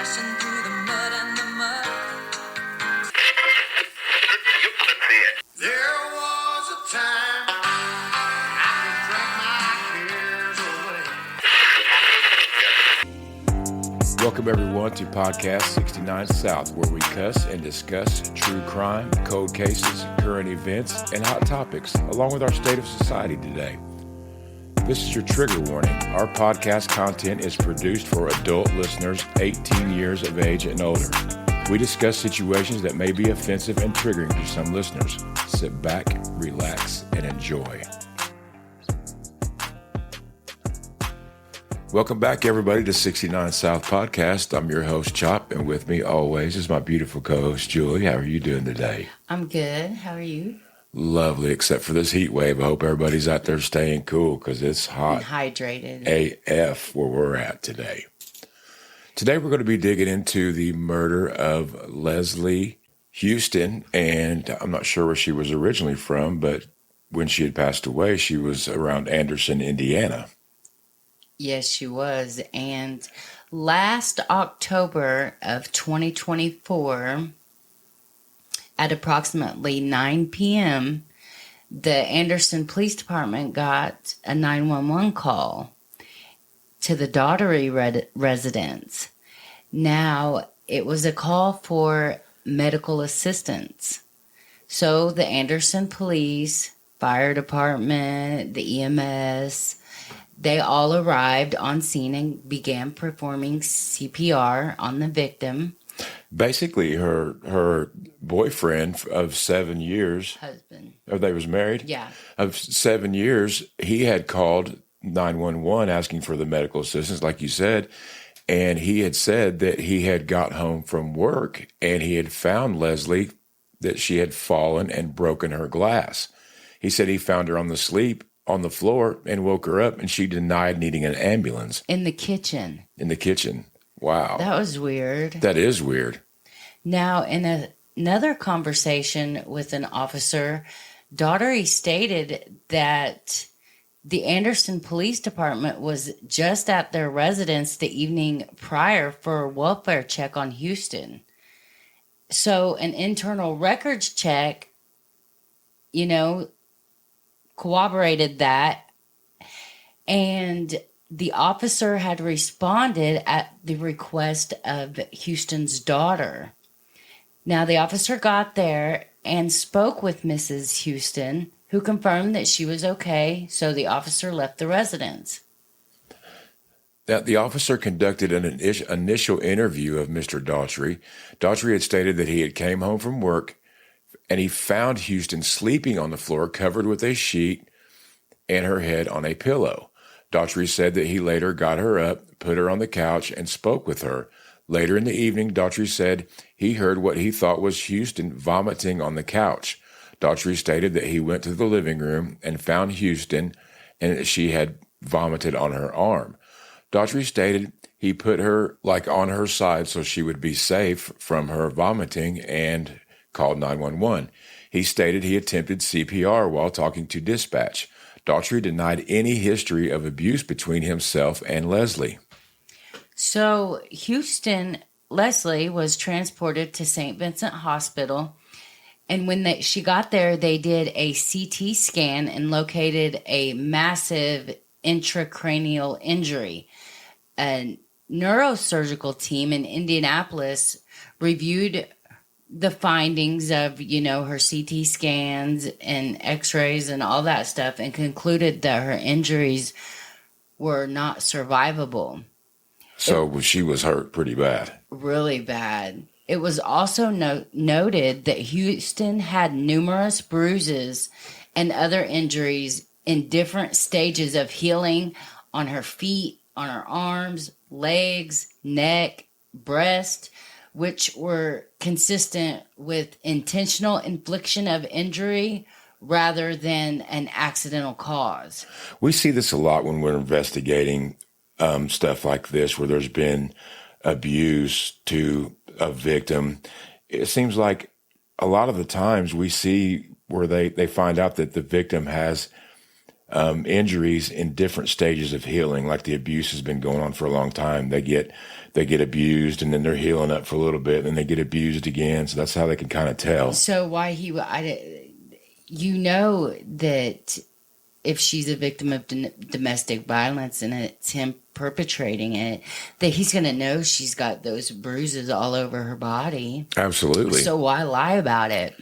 Dashing through the mud and the mud. There was a time I could drink my cares away. Welcome everyone to Podcast 69 South, where we cuss and discuss true crime, cold cases, current events, and hot topics, along with our state of society today. This is your trigger warning. Our podcast content is produced for adult listeners 18 years of age and older. We discuss situations that may be offensive and triggering to some listeners. Sit back, relax, and enjoy. Welcome back, everybody, to 69 South Podcast. I'm your host, Chop, and with me always is my beautiful co-host, Julie. How are you doing today? I'm good. How are you? Lovely, except for this heat wave. I hope everybody's out there staying cool because it's hot. And hydrated. AF where we're at today. Today we're going to be digging into the murder of Leslie Houston, and I'm not sure where she was originally from, but when she had passed away, she was around Anderson, Indiana. Yes, she was. And last October of 2024, at approximately 9 p.m., the Anderson Police Department got a 911 call to the Daughtery residence. Now, it was a call for medical assistance. So the Anderson Police, Fire Department, the EMS, they all arrived on scene and began performing CPR on the victim. Basically, her boyfriend of 7 years, Husband. or they was married? Yeah. Of 7 years, he had called 911 asking for the medical assistance, like you said, and he had said that he had got home from work and he had found Leslie, that she had fallen and broken her glass. He said he found her on the floor and woke her up, and she denied needing an ambulance. In the kitchen. In the kitchen. Wow. That was weird. That is weird. Now, in another conversation with an officer, Daughtery stated that the Anderson Police Department was just at their residence the evening prior for a welfare check on Houston. So an internal records check, corroborated that, and the officer had responded at the request of Houston's daughter. Now, the officer got there and spoke with Mrs. Houston, who confirmed that she was okay, so the officer left the residence. Now, the officer conducted an initial interview of Mr. Daughtry. Daughtry had stated that he had came home from work and he found Houston sleeping on the floor, covered with a sheet and her head on a pillow. Daughtry said that he later got her up, put her on the couch, and spoke with her. Later in the evening, Daughtry said he heard what he thought was Houston vomiting on the couch. Daughtry stated that he went to the living room and found Houston and that she had vomited on her arm. Daughtry stated he put her on her side so she would be safe from her vomiting and called 911. He stated he attempted CPR while talking to dispatch. Daughtry denied any history of abuse between himself and Leslie. So Leslie was transported to St. Vincent Hospital, and when she got there, they did a CT scan and located a massive intracranial injury. A neurosurgical team in Indianapolis reviewed the findings of, her CT scans and x-rays and all that stuff, and concluded that her injuries were not survivable. So she was hurt pretty bad. Really bad. It was also noted that Houston had numerous bruises and other injuries in different stages of healing on her feet, on her arms, legs, neck, breast, which were consistent with intentional infliction of injury rather than an accidental cause. We see this a lot when we're investigating stuff like this, where there's been abuse to a victim. It seems like a lot of the times we see where they find out that the victim has injuries in different stages of healing. Like the abuse has been going on for a long time. They get abused, and then they're healing up for a little bit, and then they get abused again. So that's how they can kind of tell. So why you know that if she's a victim of domestic violence and it's him perpetrating it, that he's going to know she's got those bruises all over her body. Absolutely. So why lie about it?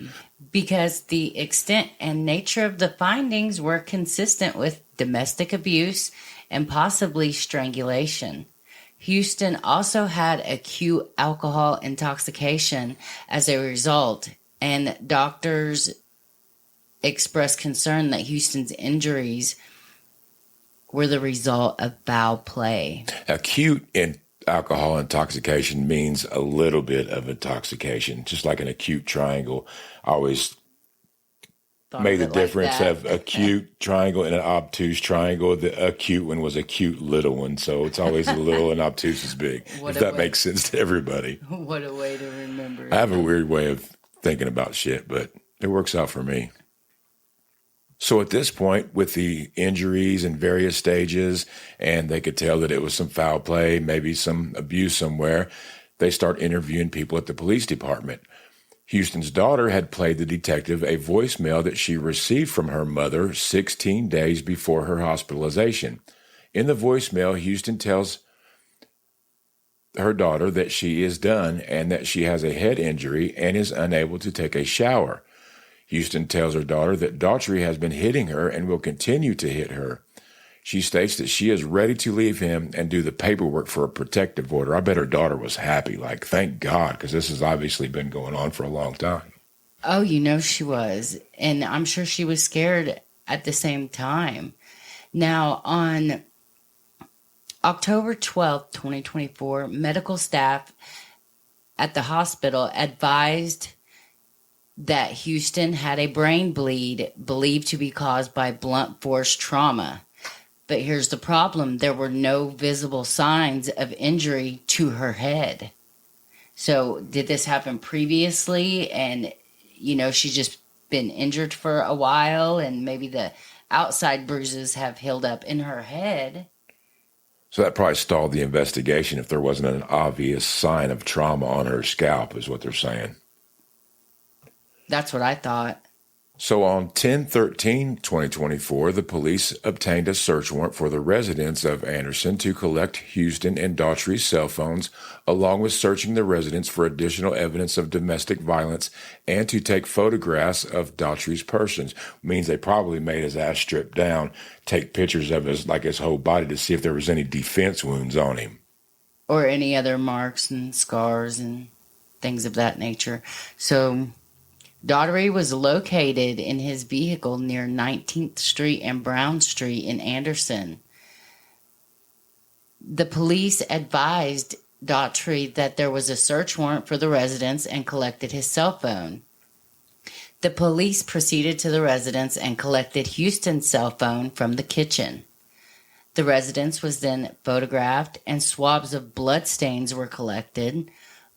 Because the extent and nature of the findings were consistent with domestic abuse and possibly strangulation. Houston also had acute alcohol intoxication as a result, and doctors expressed concern that Houston's injuries were the result of foul play. Acute alcohol intoxication means a little bit of intoxication, just like an acute triangle. I always made the difference of acute triangle and an obtuse triangle. The acute one was a cute little one, so it's always a little and obtuse is big, if that makes sense to everybody. What a way to remember it. I have a weird way of thinking about shit, but it works out for me. So at this point, with the injuries in various stages, and they could tell that it was some foul play, maybe some abuse somewhere, they start interviewing people at the police department. Houston's daughter had played the detective a voicemail that she received from her mother 16 days before her hospitalization. In the voicemail, Houston tells her daughter that she is done and that she has a head injury and is unable to take a shower. Houston tells her daughter that Daughtry has been hitting her and will continue to hit her. She states that she is ready to leave him and do the paperwork for a protective order. I bet her daughter was happy, like, thank God, because this has obviously been going on for a long time. Oh, you know she was. And I'm sure she was scared at the same time. Now, on October 12th, 2024, medical staff at the hospital advised that Houston had a brain bleed believed to be caused by blunt force trauma. But here's the problem. There were no visible signs of injury to her head. So did this happen previously? And, she's just been injured for a while and maybe the outside bruises have healed up in her head. So that probably stalled the investigation if there wasn't an obvious sign of trauma on her scalp, is what they're saying. That's what I thought. So on 10/13/2024, the police obtained a search warrant for the residence of Anderson to collect Houston and Daughtry's cell phones, along with searching the residence for additional evidence of domestic violence and to take photographs of Daughtry's persons. Means they probably made his ass strip down, take pictures of his whole body to see if there was any defense wounds on him. Or any other marks and scars and things of that nature. So Daughtery was located in his vehicle near 19th Street and Brown Street in Anderson. The police advised Daughtry that there was a search warrant for the residence and collected his cell phone. The police proceeded to the residence and collected Houston's cell phone from the kitchen. The residence was then photographed and swabs of blood stains were collected.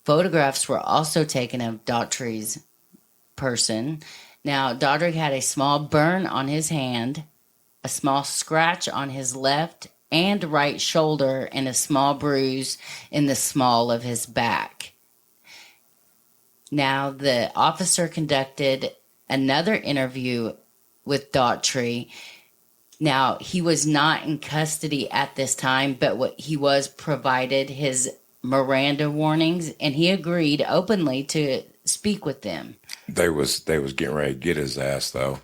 Photographs were also taken of Daughtry's person. Now, Daughtry had a small burn on his hand, a small scratch on his left and right shoulder, and a small bruise in the small of his back. Now, the officer conducted another interview with Daughtry. Now, he was not in custody at this time, but he was provided his Miranda warnings, and he agreed openly to speak with them. They was getting ready to get his ass, though.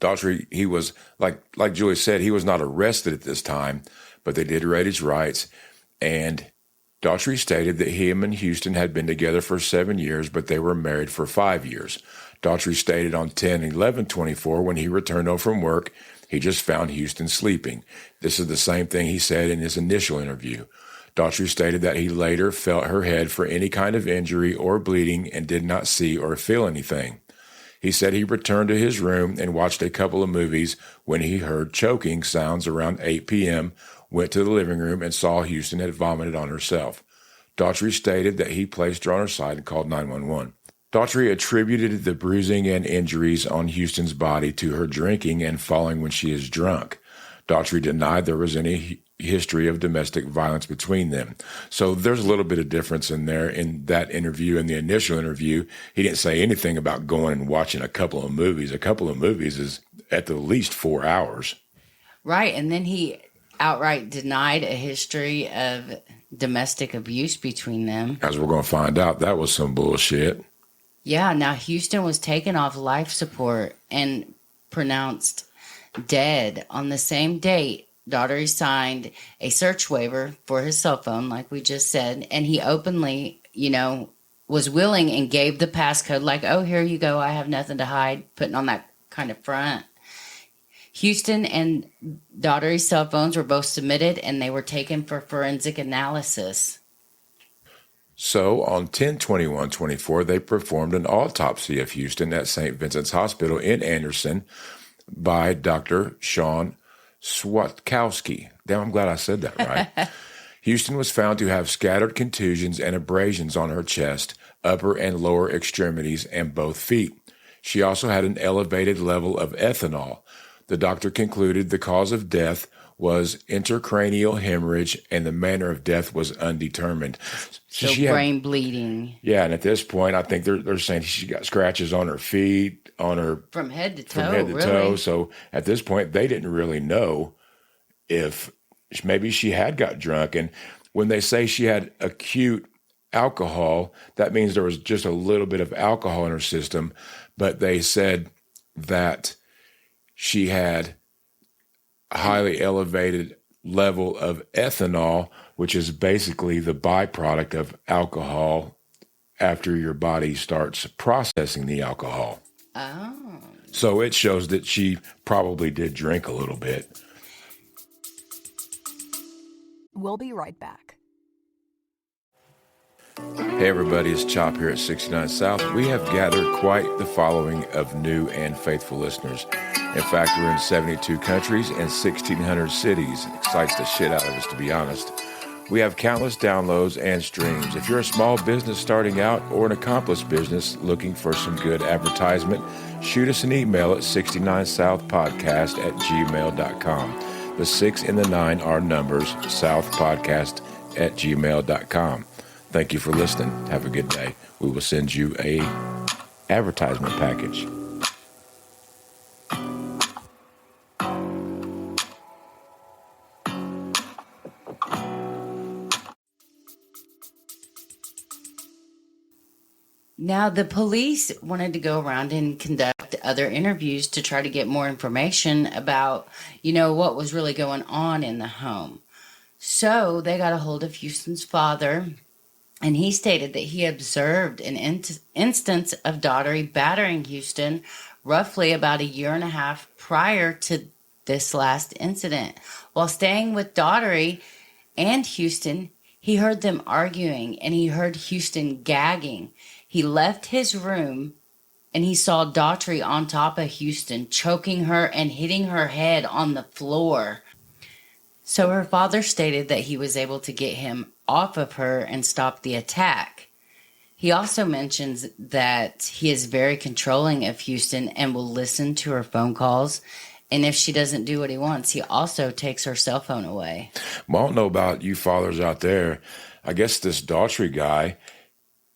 Daughtry, he was, like Julie said, he was not arrested at this time, but they did raid his rights. And Daughtry stated that him and Houston had been together for 7 years, but they were married for 5 years. Daughtry stated on 10/11/24, when he returned home from work, he just found Houston sleeping. This is the same thing he said in his initial interview. Daughtry stated that he later felt her head for any kind of injury or bleeding and did not see or feel anything. He said he returned to his room and watched a couple of movies when he heard choking sounds around 8 p.m., went to the living room and saw Houston had vomited on herself. Daughtry stated that he placed her on her side and called 911. Daughtry attributed the bruising and injuries on Houston's body to her drinking and falling when she is drunk. Daughtry denied there was any history of domestic violence between them. So there's a little bit of difference in there in that interview. In the initial interview, he didn't say anything about going and watching a couple of movies. A couple of movies is at the least 4 hours. Right. And then he outright denied a history of domestic abuse between them. As we're going to find out, that was some bullshit. Yeah. Now, Houston was taken off life support and pronounced dead on the same date. Daughtery signed a search waiver for his cell phone, like we just said, and he openly, was willing and gave the passcode, like, oh, here you go, I have nothing to hide, putting on that kind of front. Houston and Daughtery's cell phones were both submitted, and they were taken for forensic analysis. So on 10/21/24, they performed an autopsy of Houston at St. Vincent's Hospital in Anderson by Dr. Sean Swatkowski. Damn, I'm glad I said that right. Houston was found to have scattered contusions and abrasions on her chest, upper and lower extremities, and both feet. She also had an elevated level of ethanol. The doctor concluded the cause of death was intracranial hemorrhage, and the manner of death was undetermined. So brain bleeding. Yeah, and at this point, I think they're saying she got scratches on her feet, on her from head to toe. So at this point, they didn't really know if maybe she had got drunk. And when they say she had acute alcohol, that means there was just a little bit of alcohol in her system. But they said that she had a highly elevated level of ethanol, which is basically the byproduct of alcohol after your body starts processing the alcohol. Oh. So it shows that she probably did drink a little bit. We'll be right back. Hey everybody, it's Chop here at 69 South. We have gathered quite the following of new and faithful listeners. In fact, we're in 72 countries and 1,600 cities. Excites the shit out of us, to be honest. We have countless downloads and streams. If you're a small business starting out or an accomplished business looking for some good advertisement, shoot us an email at 69southpodcast@gmail.com. The 6 and the 9 are numbers, southpodcast@gmail.com. Thank you for listening. Have a good day. We will send you a advertisement package. Now, the police wanted to go around and conduct other interviews to try to get more information about, what was really going on in the home. So they got a hold of Houston's father, and he stated that he observed an instance of Daughtery battering Houston roughly about a year and a half prior to this last incident. While staying with Daughtery and Houston, he heard them arguing, and he heard Houston gagging. He left his room, and he saw Daughtery on top of Houston, choking her and hitting her head on the floor. So her father stated that he was able to get him off of her and stop the attack. He also mentions that he is very controlling of Houston and will listen to her phone calls. And if she doesn't do what he wants, he also takes her cell phone away. Well, I don't know about you fathers out there. I guess this Daughtry guy,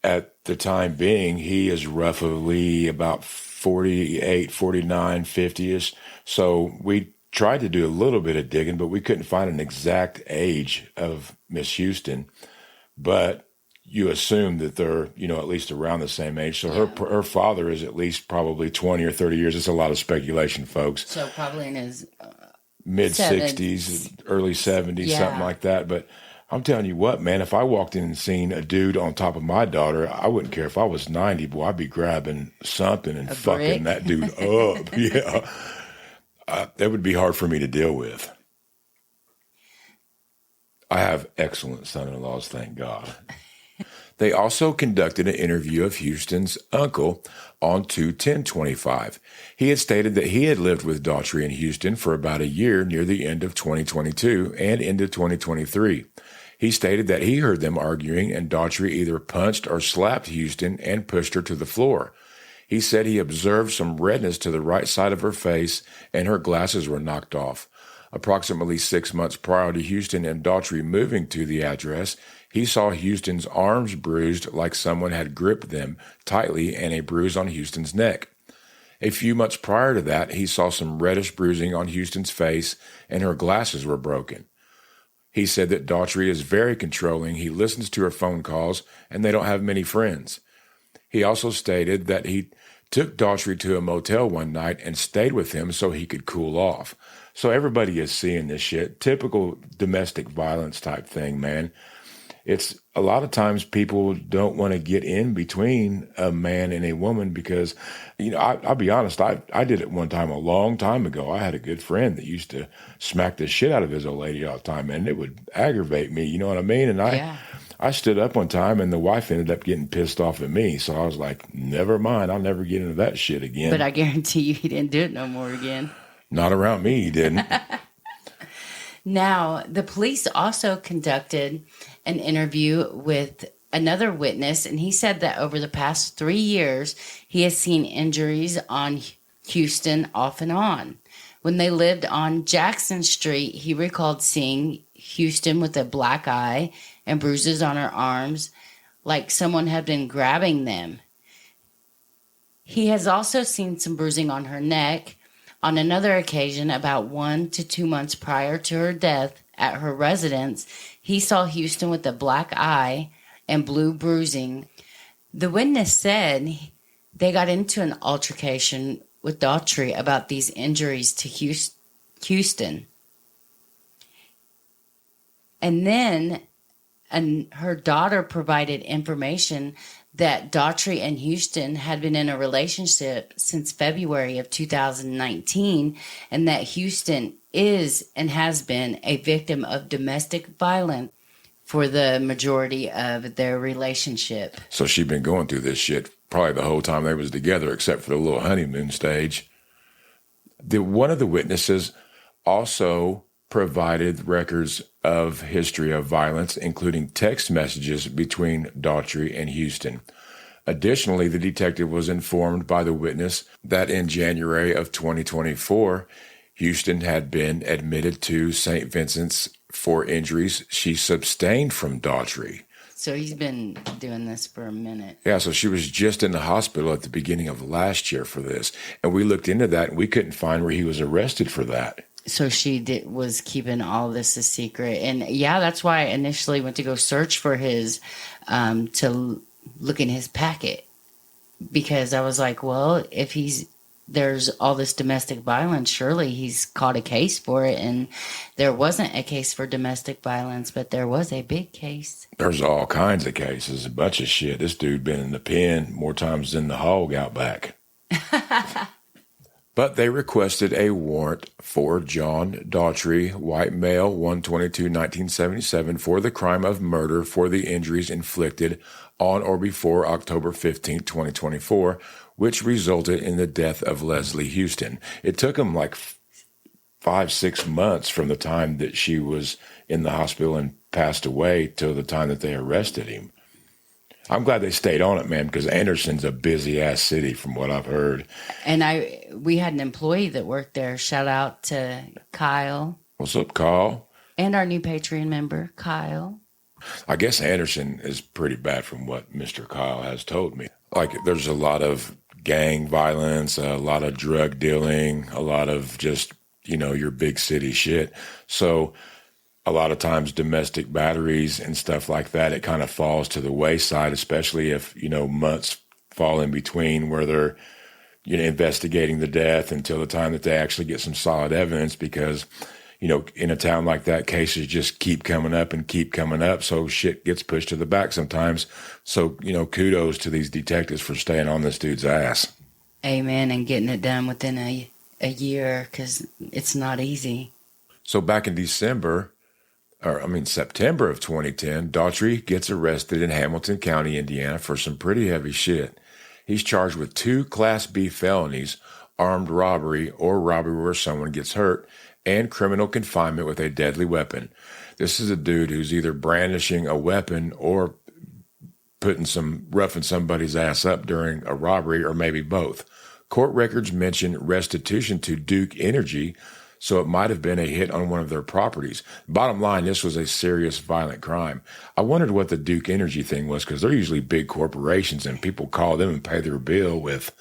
at the time being, he is roughly about 48, 49, 50-ish. So we tried to do a little bit of digging, but we couldn't find an exact age of Miss Houston. But you assume that they're, at least around the same age. So her father is at least probably 20 or 30 years. It's a lot of speculation, folks. So probably in his mid-60s, early 70s, something like that. But I'm telling you what, man, if I walked in and seen a dude on top of my daughter, I wouldn't care if I was 90, boy, I'd be grabbing something and fucking that dude up. Yeah. That would be hard for me to deal with. I have excellent son-in-laws, thank God. They also conducted an interview of Houston's uncle on 2/10/25. He had stated that he had lived with Daughtry in Houston for about a year near the end of 2022 and into 2023. He stated that he heard them arguing, and Daughtry either punched or slapped Houston and pushed her to the floor. He said he observed some redness to the right side of her face, and her glasses were knocked off. Approximately 6 months prior to Houston and Daughtry moving to the address, he saw Houston's arms bruised like someone had gripped them tightly and a bruise on Houston's neck. A few months prior to that, he saw some reddish bruising on Houston's face and her glasses were broken. He said that Daughtry is very controlling, he listens to her phone calls, and they don't have many friends. He also stated that he took Daughtry to a motel one night and stayed with him so he could cool off. So everybody is seeing this shit. Typical domestic violence type thing, man. It's a lot of times people don't want to get in between a man and a woman because, I'll be honest, I did it one time a long time ago. I had a good friend that used to smack the shit out of his old lady all the time, and it would aggravate me, you know what I mean? And I stood up one time and the wife ended up getting pissed off at me. So I was like, never mind, I'll never get into that shit again. But I guarantee you he didn't do it no more again. Not around me, he didn't. Now, the police also conducted an interview with another witness, and he said that over the past 3 years, he has seen injuries on Houston off and on. When they lived on Jackson Street, he recalled seeing Houston with a black eye and bruises on her arms, like someone had been grabbing them. He has also seen some bruising on her neck. On another occasion, about 1 to 2 months prior to her death at her residence, he saw Houston with a black eye and blue bruising. The witness said they got into an altercation with Daughtry about these injuries to Houston. And then her daughter provided information that Daughtry and Houston had been in a relationship since February of 2019, and that Houston is and has been a victim of domestic violence for the majority of their relationship. So she'd been going through this shit probably the whole time they was together, except for the little honeymoon stage. One of the witnesses also provided records of history of violence, including text messages between Daughtry and Houston. Additionally, the detective was informed by the witness that in January of 2024, Houston had been admitted to St. Vincent's for injuries she sustained from Daughtry. So he's been doing this for a minute. Yeah, so she was just in the hospital at the beginning of last year for this. And we looked into that, and we couldn't find where he was arrested for that. So she was keeping all this a secret. And yeah, that's why I initially went to go search for his, to look in his packet. Because I was like, well, if there's all this domestic violence, surely he's caught a case for it. And there wasn't a case for domestic violence, but there was a big case. There's all kinds of cases, a bunch of shit. This dude been in the pen more times than the hog out back. But they requested a warrant for John Daughtry, white male, 1/22/1977, for the crime of murder for the injuries inflicted on or before October 15, 2024, which resulted in the death of Leslie Houston. It took him like 5-6 months from the time that she was in the hospital and passed away till the time that they arrested him. I'm glad they stayed on it, man, because Anderson's a busy-ass city from what I've heard. And we had an employee that worked there. Shout out to Kyle. What's up, Kyle? And our new Patreon member, Kyle. I guess Anderson is pretty bad from what Mr. Kyle has told me. Like, there's a lot of gang violence, a lot of drug dealing, a lot of just, your big city shit. So a lot of times domestic batteries and stuff like that, it kind of falls to the wayside, especially if, months fall in between where they're, investigating the death until the time that they actually get some solid evidence because, in a town like that, cases just keep coming up and keep coming up. So shit gets pushed to the back sometimes. So, kudos to these detectives for staying on this dude's ass. Amen. And getting it done within a year because it's not easy. So back in September of 2010, Daughtry gets arrested in Hamilton County, Indiana for some pretty heavy shit. He's charged with 2 Class B felonies, armed robbery or robbery where someone gets hurt, and criminal confinement with a deadly weapon. This is a dude who's either brandishing a weapon or roughing somebody's ass up during a robbery or maybe both. Court records mention restitution to Duke Energy, so it might have been a hit on one of their properties. Bottom line, this was a serious violent crime. I wondered what the Duke Energy thing was, because they're usually big corporations and people call them and pay their bill with,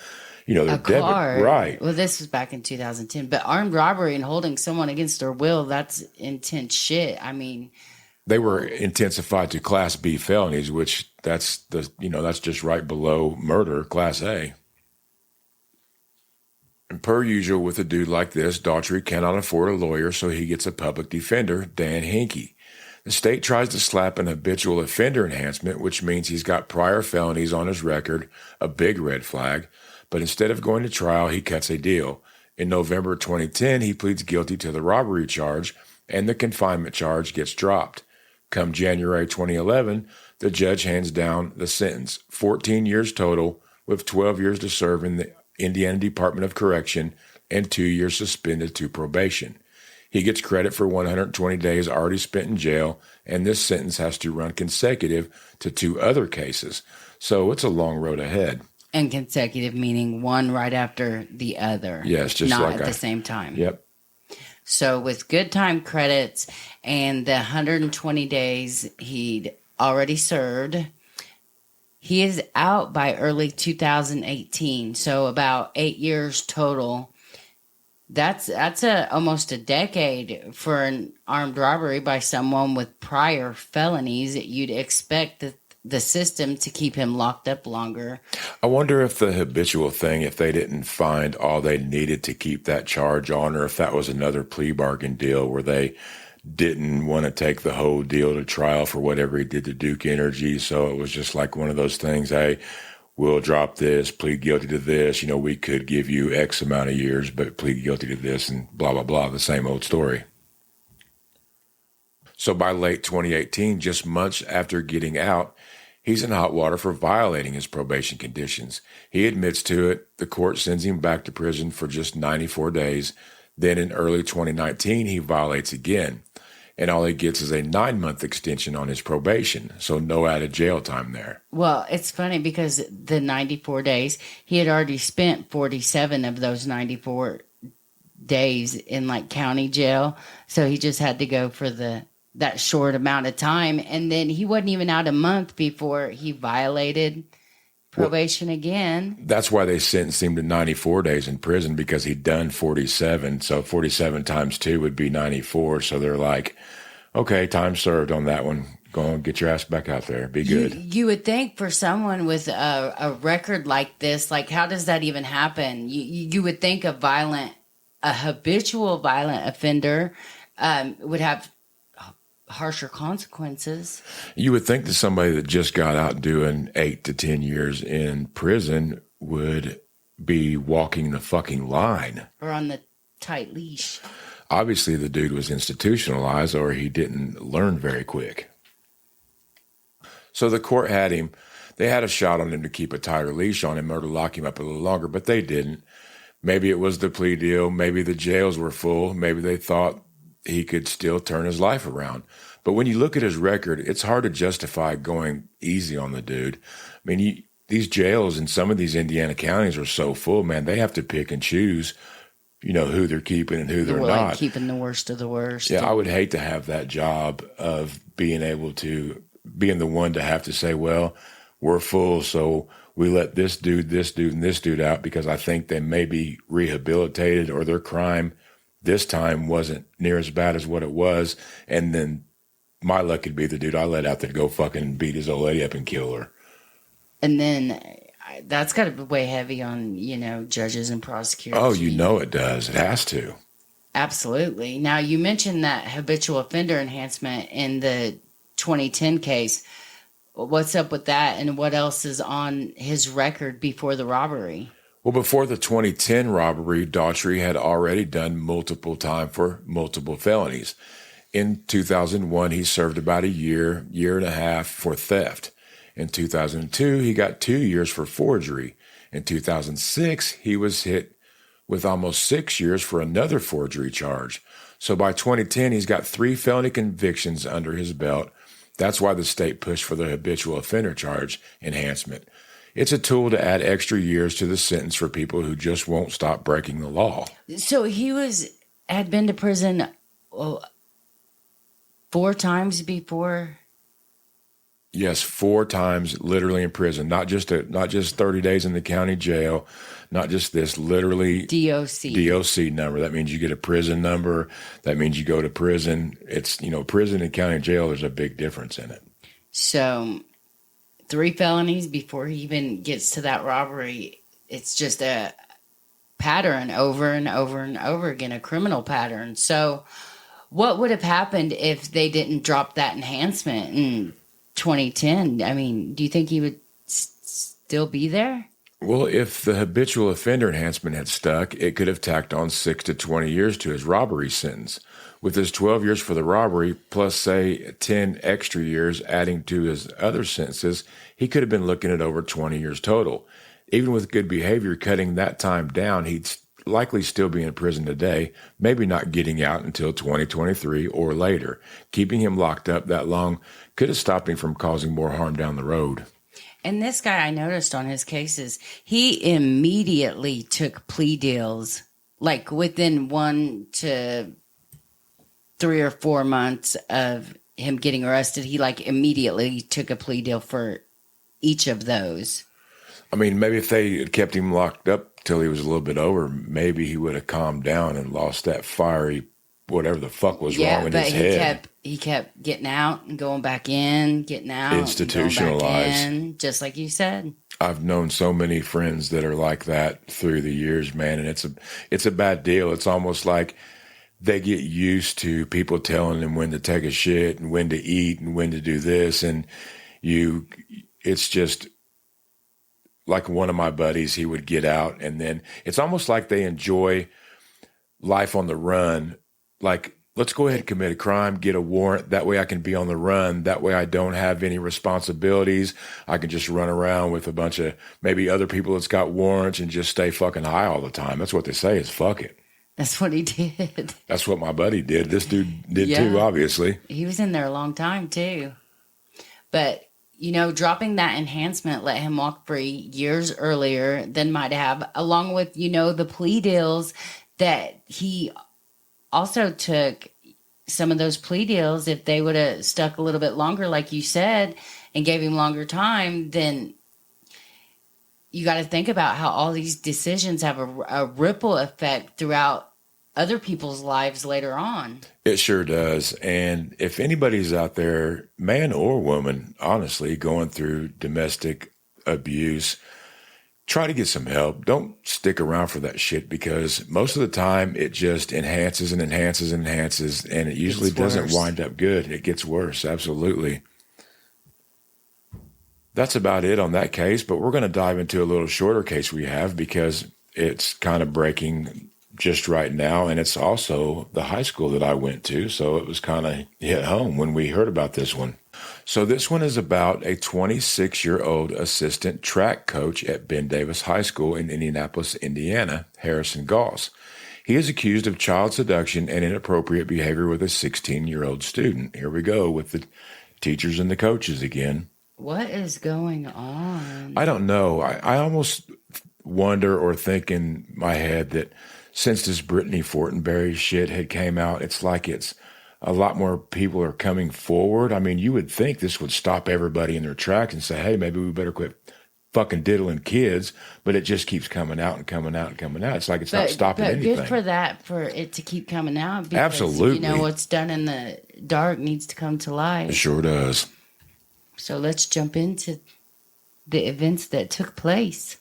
their A debit. card. Right. Well, this was back in 2010. But armed robbery and holding someone against their will, that's intense shit. I mean, They were intensified to Class B felonies, which that's just right below murder, Class A. And per usual with a dude like this, Daughtry cannot afford a lawyer, so he gets a public defender, Dan Hinkey. The state tries to slap an habitual offender enhancement, which means he's got prior felonies on his record, a big red flag. But instead of going to trial, he cuts a deal. In November 2010, he pleads guilty to the robbery charge, and the confinement charge gets dropped. Come January 2011, the judge hands down the sentence, 14 years total, with 12 years to serve in the Indiana Department of Correction and 2 years suspended to probation. He gets credit for 120 days already spent in jail, and this sentence has to run consecutive to 2 other cases. So it's a long road ahead. and consecutive meaning one right after the other. Yes, just not like at the same time. Yep. So with good time credits and the 120 days he'd already served, he is out by early 2018. So about 8 years total. That's almost a decade for an armed robbery by someone with prior felonies. You'd expect the system to keep him locked up longer. I wonder if the habitual thing, if they didn't find all they needed to keep that charge on, or if that was another plea bargain deal where they didn't want to take the whole deal to trial for whatever he did to Duke Energy. So it was just like one of those things, hey, we'll drop this, plead guilty to this. You know, we could give you X amount of years, but plead guilty to this and blah, blah, blah, the same old story. So by late 2018, just months after getting out, he's in hot water for violating his probation conditions. He admits to it. The court sends him back to prison for just 94 days. Then in early 2019, he violates again. And all he gets is a 9-month extension on his probation. So no added jail time there. Well, it's funny because the 94 days, he had already spent 47 of those 94 days in like county jail. So he just had to go for that short amount of time. And then he wasn't even out a month before he violated probation again. That's why they sentenced him to 94 days in prison, because he'd done 47. So 47 times 2 would be 94. So they're like, okay, time served on that one. Go on, get your ass back out there. Be good. You would think for someone with a record like this, like how does that even happen? You would think a habitual violent offender would have harsher consequences. You would think that somebody that just got out doing 8 to 10 years in prison would be walking the fucking line. Or on the tight leash. Obviously, the dude was institutionalized, or he didn't learn very quick. So the court had him. They had a shot on him to keep a tighter leash on him or to lock him up a little longer, but they didn't. Maybe it was the plea deal. Maybe the jails were full. Maybe they thought he could still turn his life around. But when you look at his record, it's hard to justify going easy on the dude. I mean, these jails in some of these Indiana counties are so full, man, they have to pick and choose, you know, who they're keeping and who they're Like not. keeping the worst of the worst. Yeah, I would hate to have that job of being the one to have to say, well, we're full, so we let this dude, and this dude out because I think they may be rehabilitated or their crime this time wasn't near as bad as what it was. And then my luck could be the dude I let out that go fucking beat his old lady up and kill her. And then that's got to be way heavy on, you know, judges and prosecutors. Oh, you know it does. It has to. Absolutely. Now, you mentioned that habitual offender enhancement in the 2010 case. What's up with that, and what else is on his record before the robbery? Well, before the 2010 robbery, Daughtry had already done multiple time for multiple felonies. In 2001, he served about a year and a half for theft. In 2002, he got 2 years for forgery. In 2006, he was hit with almost 6 years for another forgery charge. So by 2010, he's got 3 felony convictions under his belt. That's why the state pushed for the habitual offender charge enhancement. It's a tool to add extra years to the sentence for people who just won't stop breaking the law. So he was had been to prison oh, 4 times before. Yes, 4 times literally in prison. Not just 30 days in the county jail, not just this, literally DOC number. That means you get a prison number. That means you go to prison. It's, prison and county jail, there's a big difference in it. So 3 felonies before he even gets to that robbery. It's just a pattern over and over and over again, a criminal pattern. So what would have happened if they didn't drop that enhancement in 2010? I mean, do you think he would still be there? Well, if the habitual offender enhancement had stuck, it could have tacked on 6 to 20 years to his robbery sentence. With his 12 years for the robbery, plus, say, 10 extra years adding to his other sentences, he could have been looking at over 20 years total. Even with good behavior, cutting that time down, he'd likely still be in prison today, maybe not getting out until 2023 or later. Keeping him locked up that long could have stopped him from causing more harm down the road. And this guy, I noticed on his cases, he immediately took plea deals, like within 1 to 3 or 4 months of him getting arrested. He immediately took a plea deal for each of those. I mean, maybe if they had kept him locked up till he was a little bit over, maybe he would have calmed down and lost that fiery whatever the fuck was wrong in his head. He kept getting out and going back in, getting out, institutionalized, and going back in, just like you said. I've known so many friends that are like that through the years, man, and it's a bad deal. It's almost like they get used to people telling them when to take a shit and when to eat and when to do this, and it's just like one of my buddies, he would get out, and then it's almost like they enjoy life on the run. Like, let's go ahead and commit a crime, get a warrant. That way I can be on the run. That way I don't have any responsibilities. I can just run around with a bunch of maybe other people that's got warrants and just stay fucking high all the time. That's what they say is fuck it. That's what he did. That's what my buddy did. This dude did too, obviously. He was in there a long time too. But dropping that enhancement let him walk free years earlier than might have, along with, the plea deals that he also took. Some of those plea deals, if they would have stuck a little bit longer, like you said, and gave him longer time, then you got to think about how all these decisions have a ripple effect throughout other people's lives later on. It sure does. And if anybody's out there, man or woman, honestly, going through domestic abuse, try to get some help. Don't stick around for that shit, because most of the time it just enhances and enhances and enhances, and it usually doesn't wind up good. It gets worse. Absolutely. That's about it on that case, but we're going to dive into a little shorter case we have because it's kind of breaking just right now, and it's also the high school that I went to, so it was kind of hit home when we heard about this one. So this one is about a 26-year-old assistant track coach at Ben Davis High School in Indianapolis, Indiana, Harrison Goss. He is accused of child seduction and inappropriate behavior with a 16-year-old student. Here we go with the teachers and the coaches again. What is going on? I don't know. I almost wonder or think in my head that since this Brittany Fortenberry shit had came out, it's like it's a lot more people are coming forward. I mean, you would think this would stop everybody in their tracks and say, hey, maybe we better quit fucking diddling kids, but it just keeps coming out and coming out and coming out. It's like it's not stopping anything. Good for it to keep coming out. Because, absolutely. What's done in the dark needs to come to light. It sure does. So let's jump into the events that took place.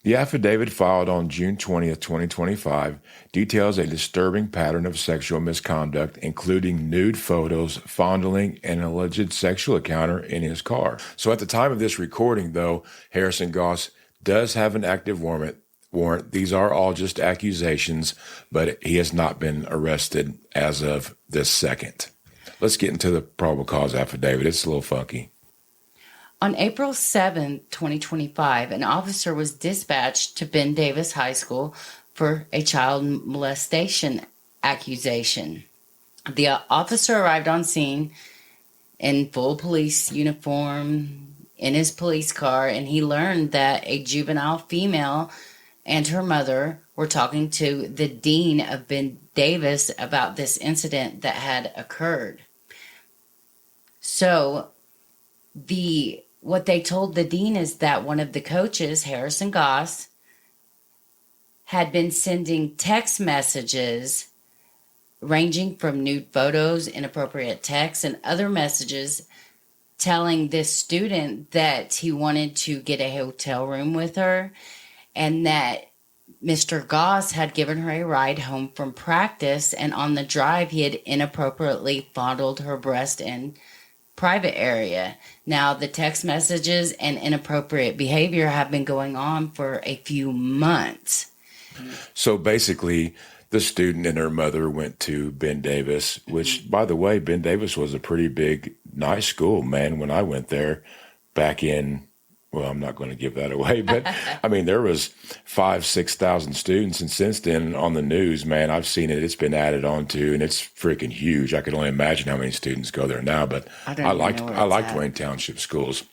The affidavit filed on June 20th, 2025, details a disturbing pattern of sexual misconduct, including nude photos, fondling, and an alleged sexual encounter in his car. So at the time of this recording, though, Harrison Goss does have an active warrant. These are all just accusations, but he has not been arrested as of this second. Let's get into the probable cause affidavit. It's a little funky. On April 7, 2025, an officer was dispatched to Ben Davis High School for a child molestation accusation. The officer arrived on scene in full police uniform in his police car, and he learned that a juvenile female and her mother were talking to the dean of Ben Davis about this incident that had occurred. So what they told the dean is that one of the coaches, Harrison Goss, had been sending text messages ranging from nude photos, inappropriate texts, and other messages telling this student that he wanted to get a hotel room with her and that Mr. Goss had given her a ride home from practice, and on the drive he had inappropriately fondled her breast in private area. Now, the text messages and inappropriate behavior have been going on for a few months. So basically, the student and her mother went to Ben Davis, which, by the way, Ben Davis was a pretty big, nice school, man. When I went there back in, well, I'm not going to give that away, but I mean, there was 5,000-6,000 students. And since then on the news, man, I've seen it. It's been added on to, and it's freaking huge. I can only imagine how many students go there now, but I liked Wayne Township schools.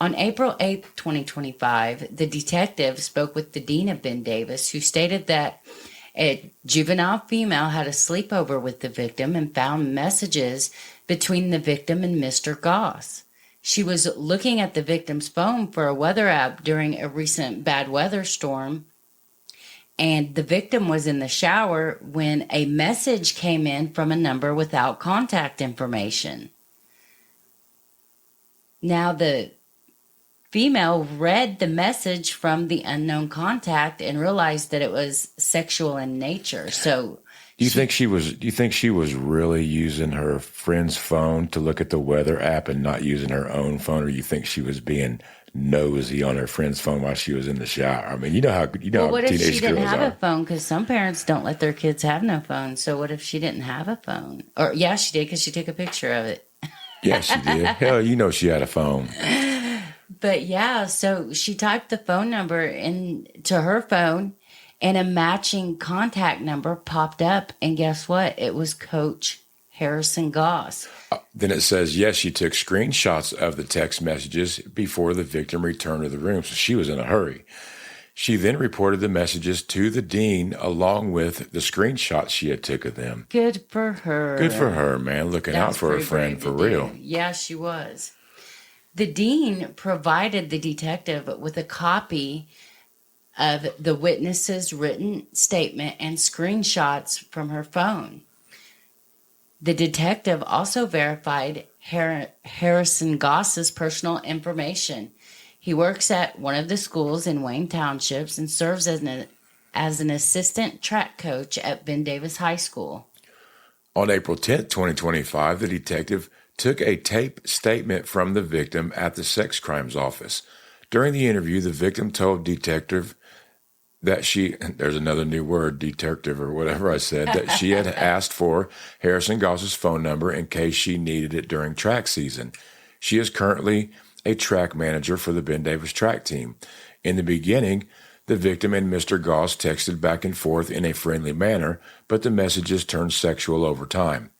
On April 8th, 2025, the detective spoke with the dean of Ben Davis, who stated that a juvenile female had a sleepover with the victim and found messages between the victim and Mr. Goss. She was looking at the victim's phone for a weather app during a recent bad weather storm, and the victim was in the shower when a message came in from a number without contact information. Now, the female read the message from the unknown contact and realized that it was sexual in nature. So Do you think she was really using her friend's phone to look at the weather app and not using her own phone, or you think she was being nosy on her friend's phone while she was in the shower? I mean, you know how what teenage girls are. What if she didn't have a phone? Because some parents don't let their kids have no phone. So what if she didn't have a phone? Or yeah, she did, because she took a picture of it. Yeah, she did. Hell, you know she had a phone. But yeah, so she typed the phone number into her phone, and a matching contact number popped up. And guess what? It was Coach Harrison Goss. Then it says, yes, she took screenshots of the text messages before the victim returned to the room. So she was in a hurry. She then reported the messages to the dean along with the screenshots she had took of them. Good for her. Good for her, man. Looking out for her friend for real. Yeah, she was. The dean provided the detective with a copy of the witness's written statement and screenshots from her phone. The detective also verified Harrison Goss's personal information. He works at one of the schools in Wayne Townships and serves as an assistant track coach at Ben Davis High School. On April 10th, 2025, the detective took a tape statement from the victim at the sex crimes office. During the interview, the victim told detective that there's another new word, detective or whatever I said, that she had asked for Harrison Goss's phone number in case she needed it during track season. She is currently a track manager for the Ben Davis track team. In the beginning, the victim and Mr. Goss texted back and forth in a friendly manner, but the messages turned sexual over time.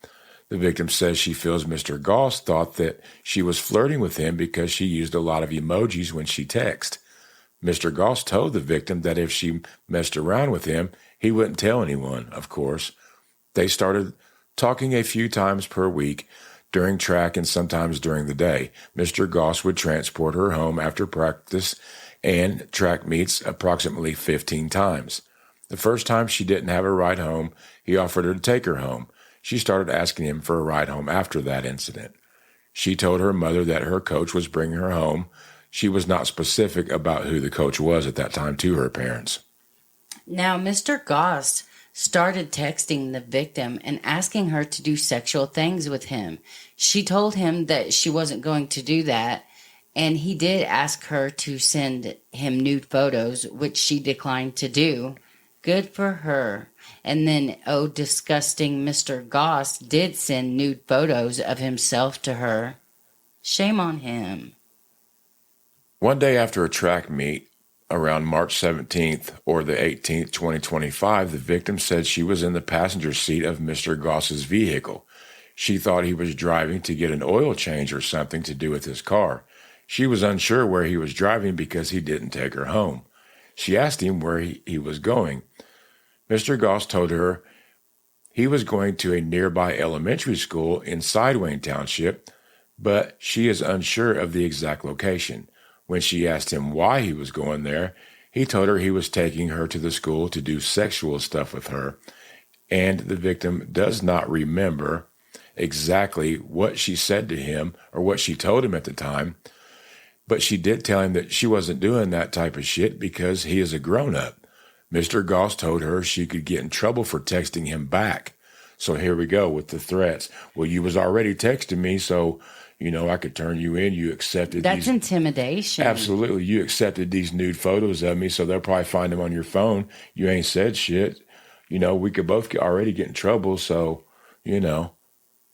The victim says she feels Mr. Goss thought that she was flirting with him because she used a lot of emojis when she texted. Mr. Goss told the victim that if she messed around with him, he wouldn't tell anyone, of course. They started talking a few times per week during track and sometimes during the day. Mr. Goss would transport her home after practice and track meets approximately 15 times. The first time she didn't have a ride home, he offered her to take her home. She started asking him for a ride home after that incident. She told her mother that her coach was bringing her home. She was not specific about who the coach was at that time to her parents. Now, Mr. Goss started texting the victim and asking her to do sexual things with him. She told him that she wasn't going to do that, and he did ask her to send him nude photos, which she declined to do. Good for her. And then, disgusting Mr. Goss did send nude photos of himself to her. Shame on him. One day after a track meet, around March 17th or the 18th, 2025, the victim said she was in the passenger seat of Mr. Goss's vehicle. She thought he was driving to get an oil change or something to do with his car. She was unsure where he was driving because he didn't take her home. She asked him where he was going. Mr. Goss told her he was going to a nearby elementary school in Sidewayne Township, but she is unsure of the exact location. When she asked him why he was going there, he told her he was taking her to the school to do sexual stuff with her, and the victim does not remember exactly what she said to him or what she told him at the time, but she did tell him that she wasn't doing that type of shit because he is a grown-up. Mr. Goss told her she could get in trouble for texting him back. So here we go with the threats. Well, you was already texting me, so, I could turn you in. You accepted That's these. intimidation. Absolutely. You accepted these nude photos of me, so they'll probably find them on your phone. You ain't said shit. We could both already get in trouble, so,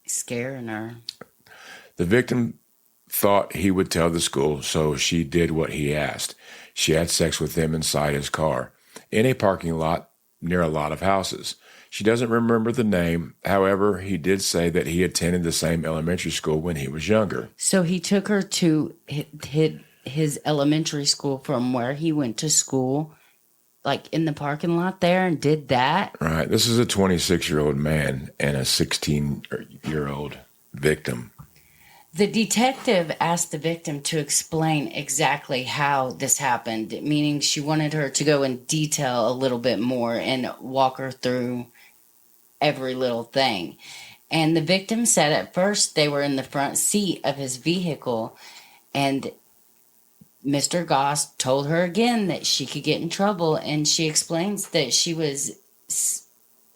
Scaring her. The victim thought he would tell the school, so she did what he asked. She had sex with him inside his car, in a parking lot near a lot of houses. She doesn't remember the name. However, he did say that he attended the same elementary school when he was younger. So he took her to his elementary school from where he went to school, like in the parking lot there, and did that? Right. This is a 26-year-old man and a 16-year-old victim. The detective asked the victim to explain exactly how this happened, meaning she wanted her to go in detail a little bit more and walk her through every little thing. And the victim said at first they were in the front seat of his vehicle, and Mr. Goss told her again that she could get in trouble, and she explains that she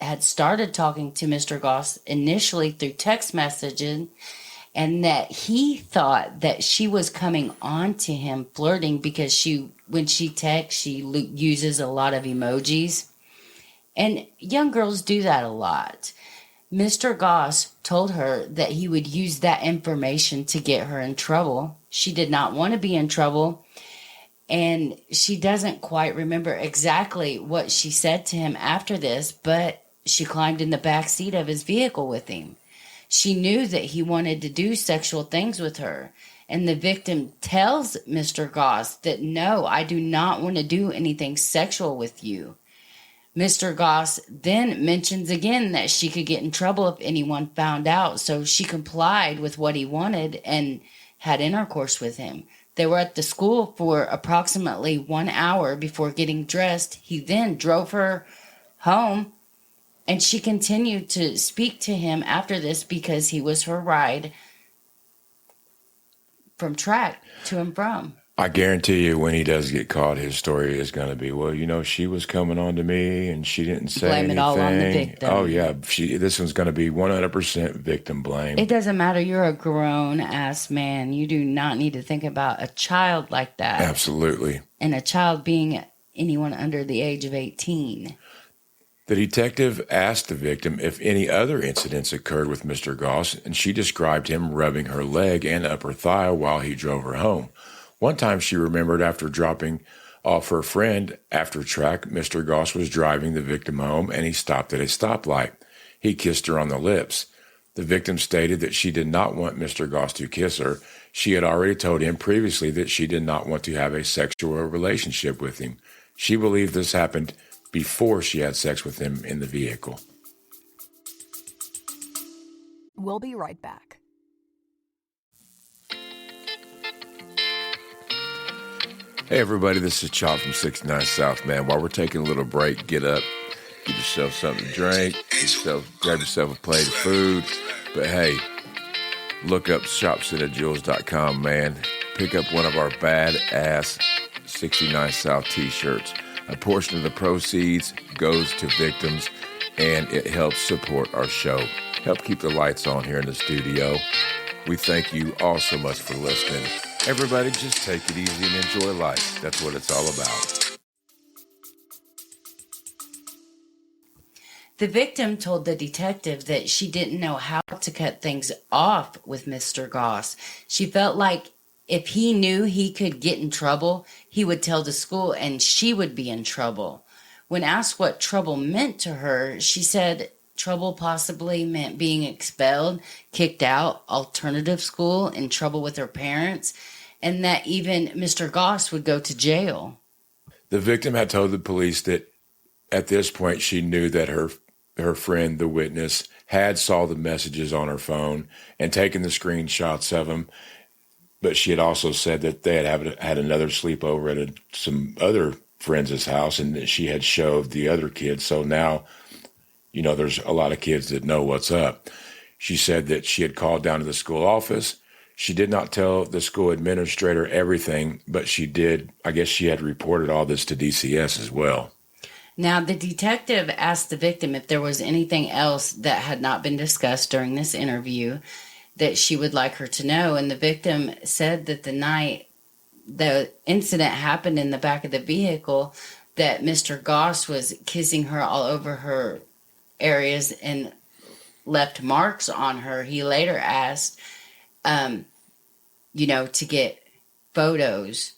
had started talking to Mr. Goss initially through text messaging, and that he thought that she was coming on to him flirting because when she texts, she uses a lot of emojis. And young girls do that a lot. Mr. Goss told her that he would use that information to get her in trouble. She did not want to be in trouble, and she doesn't quite remember exactly what she said to him after this, but she climbed in the back seat of his vehicle with him. She knew that he wanted to do sexual things with her, and the victim tells Mr. Goss that, no, I do not want to do anything sexual with you. Mr. Goss then mentions again that she could get in trouble if anyone found out, so she complied with what he wanted and had intercourse with him. They were at the school for approximately 1 hour before getting dressed. He then drove her home, and she continued to speak to him after this because he was her ride from track to and from. I guarantee you when he does get caught, his story is going to be, well, she was coming on to me and she didn't say Blame anything. it all on the victim. Oh, yeah. This one's going to be 100% victim blame. It doesn't matter. You're a grown-ass man. You do not need to think about a child like that. Absolutely. And a child being anyone under the age of 18. The detective asked the victim if any other incidents occurred with Mr. Goss, and she described him rubbing her leg and upper thigh while he drove her home. One time she remembered after dropping off her friend after track, Mr. Goss was driving the victim home and he stopped at a stoplight. He kissed her on the lips. The victim stated that she did not want Mr. Goss to kiss her. She had already told him previously that she did not want to have a sexual relationship with him. She believed this happened before she had sex with him in the vehicle. We'll be right back. Hey everybody, this is Chop from 69 South, man. While we're taking a little break, get up, get yourself something to drink, grab yourself a plate of food. But hey, look up shopcitadjules.com, man. Pick up one of our badass 69 South t-shirts. A portion of the proceeds goes to victims, and it helps support our show. Help keep the lights on here in the studio. We thank you all so much for listening. Everybody just take it easy and enjoy life. That's what it's all about. The victim told the detective that she didn't know how to cut things off with Mr. Goss. She felt like if he knew he could get in trouble, he would tell the school and she would be in trouble. When asked what trouble meant to her, she said trouble possibly meant being expelled, kicked out, alternative school, in trouble with her parents, and that even Mr. Goss would go to jail. The victim had told the police that at this point she knew that her friend, the witness, had saw the messages on her phone and taken the screenshots of them. But she had also said that they had another sleepover at some other friends' house, and that she had shoved the other kids. So now, there's a lot of kids that know what's up. She said that she had called down to the school office. She did not tell the school administrator everything, but she did. I guess she had reported all this to DCS as well. Now, the detective asked the victim if there was anything else that had not been discussed during this interview that she would like her to know. And the victim said that the night the incident happened in the back of the vehicle, that Mr. Goss was kissing her all over her areas and left marks on her. He later asked, to get photos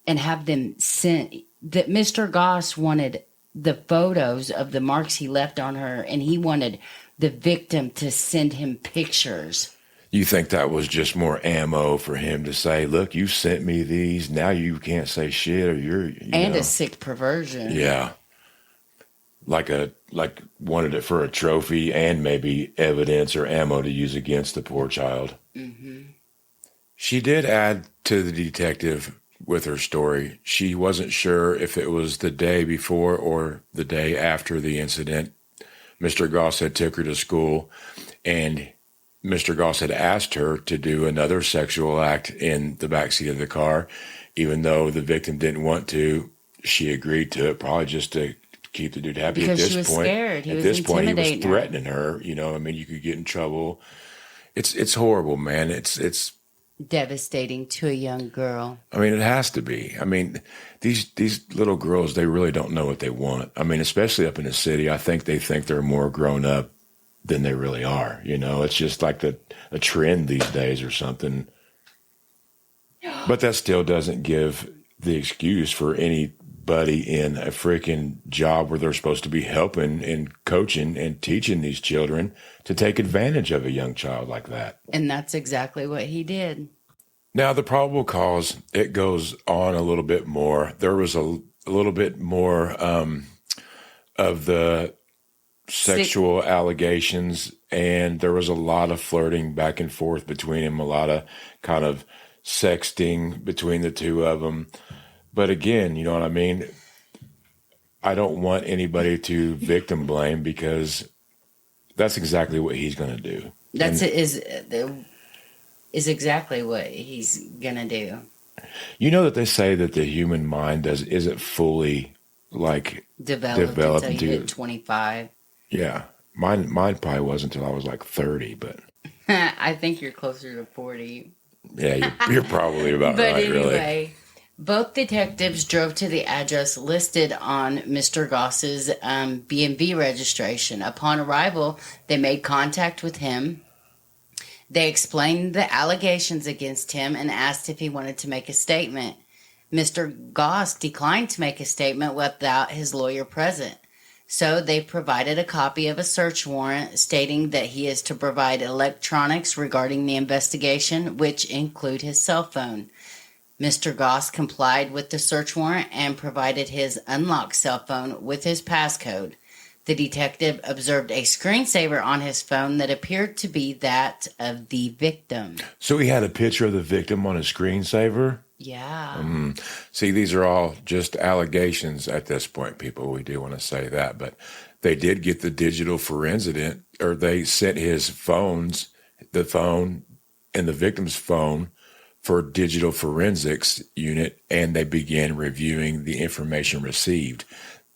and have them sent. That Mr. Goss wanted the photos of the marks he left on her, and he wanted the victim to send him pictures. You think that was just more ammo for him to say, look, you sent me these, now you can't say shit, or you're... A sick perversion. Yeah. Like wanted it for a trophy and maybe evidence or ammo to use against the poor child. Mm-hmm. She did add to the detective with her story. She wasn't sure if it was the day before or the day after the incident. Mr. Goss had took her to school, and Mr. Goss had asked her to do another sexual act in the backseat of the car. Even though the victim didn't want to, she agreed to it, probably just to keep the dude happy. Because at this she was point. scared. He at was this point, he was intimidating threatening her. You could get in trouble. It's horrible, man. It's devastating to a young girl. I mean, it has to be. I mean, these little girls, they really don't know what they want. I mean, especially up in the city, I think they think they're more grown up than they really are. It's just like a trend these days or something. But that still doesn't give the excuse for anybody in a freaking job where they're supposed to be helping and coaching and teaching these children to take advantage of a young child like that. And that's exactly what he did. Now, the probable cause, it goes on a little bit more. There was a little bit more of the sexual allegations, and there was a lot of flirting back and forth between them, a lot of kind of sexting between the two of them. But again, you know what I mean? I don't want anybody to victim blame, because that's exactly what he's going to do. Is exactly what he's going to do. You know that they say that the human mind isn't fully developed until you hit 25. Yeah. Mine probably wasn't until I was like 30, but I think you're closer to 40. Yeah, you're probably about but right, anyway, really. Both detectives drove to the address listed on Mr. Goss's B&B registration. Upon arrival, they made contact with him. They explained the allegations against him and asked if he wanted to make a statement. Mr. Goss declined to make a statement without his lawyer present. So they provided a copy of a search warrant stating that he is to provide electronics regarding the investigation, which include his cell phone. Mr. Goss complied with the search warrant and provided his unlocked cell phone with his passcode. The detective observed a screensaver on his phone that appeared to be that of the victim. So he had a picture of the victim on his screensaver? Yeah. See, these are all just allegations at this point, people. We do want to say that. But they did get the digital forensic, or they sent his phones, the phone and the victim's phone, for digital forensics unit, and they began reviewing the information received.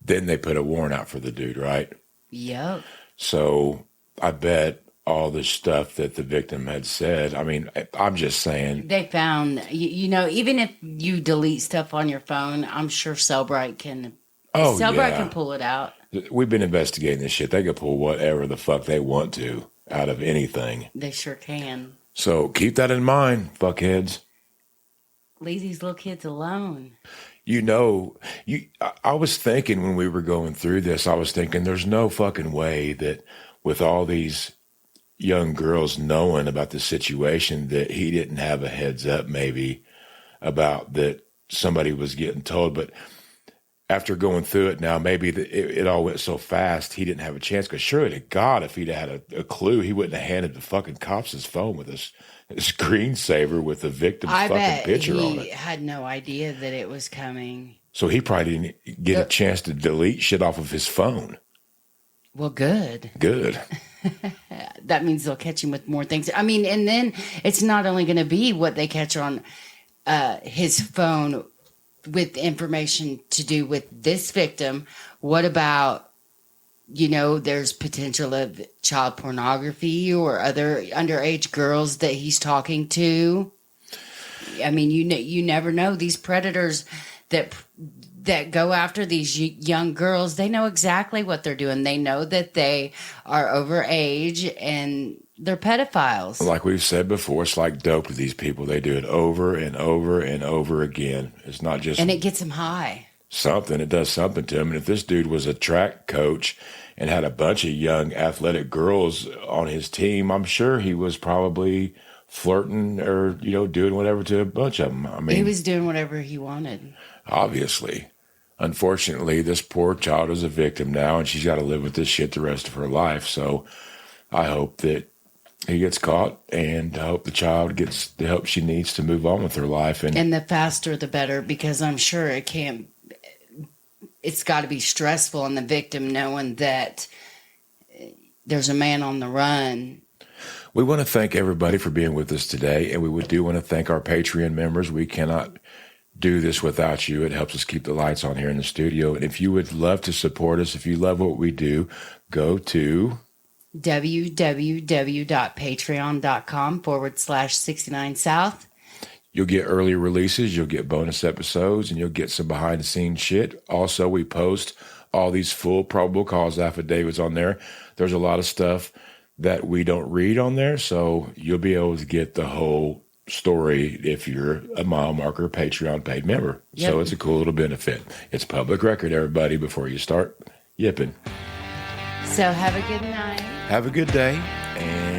Then they put a warrant out for the dude, right? Yep. So I bet all the stuff that the victim had said, I mean, I'm just saying. They found, even if you delete stuff on your phone, I'm sure Cellbrite can. Cellbrite can pull it out. We've been investigating this shit. They can pull whatever the fuck they want to out of anything. They sure can. So keep that in mind, fuckheads. Leave these little kids alone. I was thinking when we were going through this, I was thinking there's no fucking way that with all these young girls knowing about the situation that he didn't have a heads up maybe about that somebody was getting told. But after going through it now, maybe it all went so fast he didn't have a chance. Because surely to God, if he'd had a clue, he wouldn't have handed the fucking cops his phone with his screensaver with the victim's I fucking bet picture on he it. had no idea that it was coming. So he probably didn't get a chance to delete shit off of his phone. Well, good. Good. That means they'll catch him with more things. I mean, and then it's not only going to be what they catch on his phone with information to do with this victim. What about, there's potential of child pornography or other underage girls that he's talking to? I mean, you never know. These predators that go after these young girls, they know exactly what they're doing. They know that they are over age and they're pedophiles. Like we've said before, it's like dope with these people. They do it over and over and over again. It's not just... And it gets them high. Something. It does something to him. And if this dude was a track coach and had a bunch of young athletic girls on his team, I'm sure he was probably flirting or, doing whatever to a bunch of them. I mean, He was doing whatever he wanted. Obviously. Unfortunately, this poor child is a victim now, and she's got to live with this shit the rest of her life. So I hope that he gets caught, and I hope the child gets the help she needs to move on with her life. And the faster, the better, because I'm sure it's got to be stressful on the victim knowing that there's a man on the run. We want to thank everybody for being with us today, and we do want to thank our Patreon members. We cannot do this without you. It helps us keep the lights on here in the studio. And if you would love to support us, if you love what we do, go to www.patreon.com/69South. You'll get early releases, you'll get bonus episodes, and you'll get some behind the scenes shit. Also, we post all these full probable cause affidavits on there. There's a lot of stuff that we don't read on there, so you'll be able to get the whole story if you're a mile marker Patreon paid member. Yep. So it's a cool little benefit. It's public record, everybody, before you start yipping. So have a good night. Have a good day, and